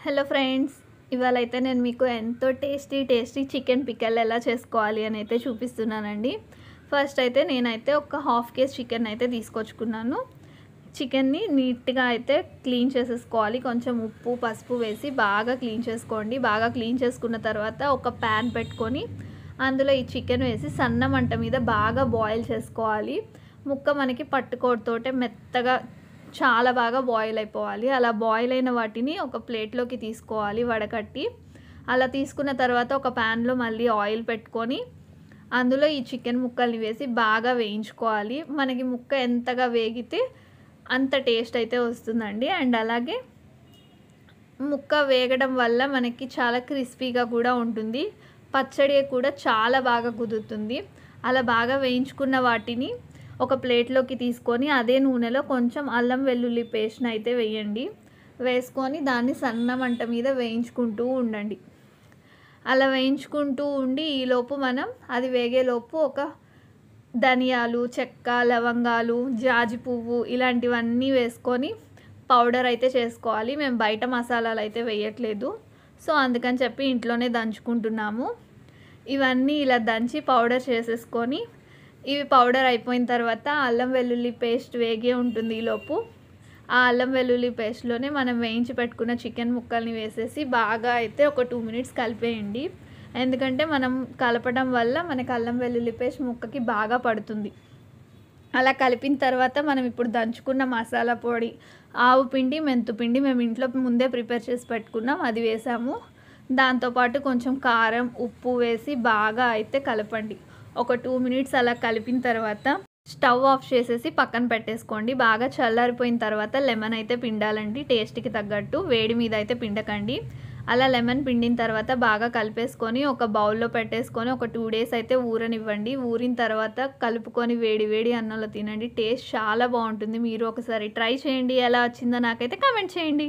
Hello friends, ఇవాళైతే నేను మీకు ఎంతో టేస్టీ చికెన్ పిక్కల్ ఎలా చేసుకోవాలి అని అయితే చూపిస్తున్నానండి. ఫస్ట్ అయితే నేనైతే ఒక హాఫ్ కేజీ చికెన్ అయితే తీసుకొచ్చుకున్నాను. చికెన్ని నీట్గా అయితే క్లీన్ చేసేసుకోవాలి. కొంచెం ఉప్పు పసుపు వేసి బాగా క్లీన్ చేసుకోండి. బాగా క్లీన్ చేసుకున్న తర్వాత ఒక ప్యాన్ పెట్టుకొని అందులో ఈ చికెన్ వేసి సన్న మంట మీద బాగా బాయిల్ చేసుకోవాలి. ముక్క మనకి పట్టుకోడితోటే మెత్తగా చాలా బాగా బాయిల్ అయిపోవాలి. అలా బాయిల్ అయిన వాటిని ఒక ప్లేట్లోకి తీసుకోవాలి వడకట్టి. అలా తీసుకున్న తర్వాత ఒక ప్యాన్లో మళ్ళీ ఆయిల్ పెట్టుకొని అందులో ఈ చికెన్ ముక్కల్ని వేసి బాగా వేయించుకోవాలి. మనకి ముక్క ఎంతగా వేగితే అంత టేస్ట్ అయితే వస్తుందండి. అండ్ అలాగే ముక్క వేగడం వల్ల మనకి చాలా క్రిస్పీగా కూడా ఉంటుంది. పచ్చడి కూడా చాలా బాగా కుదురుతుంది. అలా బాగా వేయించుకున్న వాటిని ఒక ప్లేట్లోకి తీసుకొని అదే నూనెలో కొంచెం అల్లం వెల్లుల్లి పేస్ట్ని అయితే వేయండి. వేసుకొని దాన్ని సన్న మంట మీద వేయించుకుంటూ ఉండండి. అలా వేయించుకుంటూ ఉండి ఈలోపు మనం అది వేగేలోపు ఒక ధనియాలు, చెక్క, లవంగాలు, జాజి పువ్వు ఇలాంటివన్నీ వేసుకొని పౌడర్ అయితే చేసుకోవాలి. మేము బయట మసాలాలు అయితే వేయట్లేదు, సో అందుకని చెప్పి ఇంట్లోనే దంచుకుంటున్నాము. ఇవన్నీ ఇలా దంచి పౌడర్ చేసేసుకొని ఇవి పౌడర్ అయిపోయిన తర్వాత అల్లం వెల్లుల్లి పేస్ట్ వేగే ఉంటుంది. ఈలోపు ఆ అల్లం వెల్లుల్లి పేస్ట్లోనే మనం వేయించి పెట్టుకున్న చికెన్ ముక్కల్ని వేసేసి బాగా అయితే ఒక 2 మినిట్స్ కలిపేయండి. ఎందుకంటే మనం కలపడం వల్ల మనకి అల్లం వెల్లుల్లి పేస్ట్ ముక్కకి బాగా పడుతుంది. అలా కలిపిన తర్వాత మనం ఇప్పుడు దంచుకున్న మసాలా పొడి, ఆవు పిండి, మెంతుపిండి మేము ఇంట్లో ముందే ప్రిపేర్ చేసి పెట్టుకున్నాం, అది వేసాము. దాంతోపాటు కొంచెం కారం, ఉప్పు వేసి బాగా అయితే కలపండి. ఒక 2 మినిట్స్ అలా కలిపిన తర్వాత స్టవ్ ఆఫ్ చేసేసి పక్కన పెట్టేసుకోండి. బాగా చల్లారిపోయిన తర్వాత లెమన్ అయితే పిండాలండి. టేస్ట్కి తగ్గట్టు వేడి మీద అయితే పిండకండి. అలా లెమన్ పిండిన తర్వాత బాగా కలిపేసుకొని ఒక బౌల్లో పెట్టేసుకొని ఒక 2 డేస్ అయితే ఊరనివ్వండి. ఊరిన తర్వాత కలుపుకొని వేడి వేడి అన్నంలో తినండి. టేస్ట్ చాలా బాగుంటుంది. మీరు ఒకసారి ట్రై చేయండి. ఎలా వచ్చిందో నాకైతే కామెంట్ చేయండి.